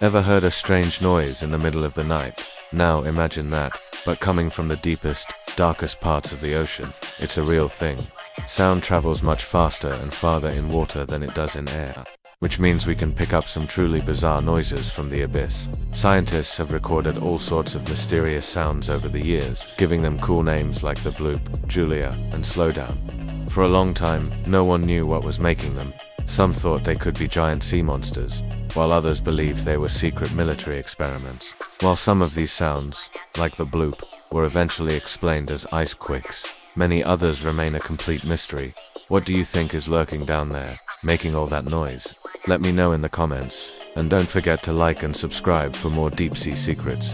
Ever heard a strange noise in the middle of the night? Now imagine that, but coming from the deepest, darkest parts of the ocean. It's a real thing. Sound travels much faster and farther in water than it does in air, which means we can pick up some truly bizarre noises from the abyss. Scientists have recorded all sorts of mysterious sounds over the years, giving them cool names like the bloop, Julia, and slowdown. For a long time, no one knew what was making them. Some thought they could be giant sea monsters, while others believed they were secret military experiments. While some of these sounds, like the bloop, were eventually explained as ice quakes, many others remain a complete mystery. What do you think is lurking down there, making all that noise? Let me know in the comments, and don't forget to like and subscribe for more deep sea secrets.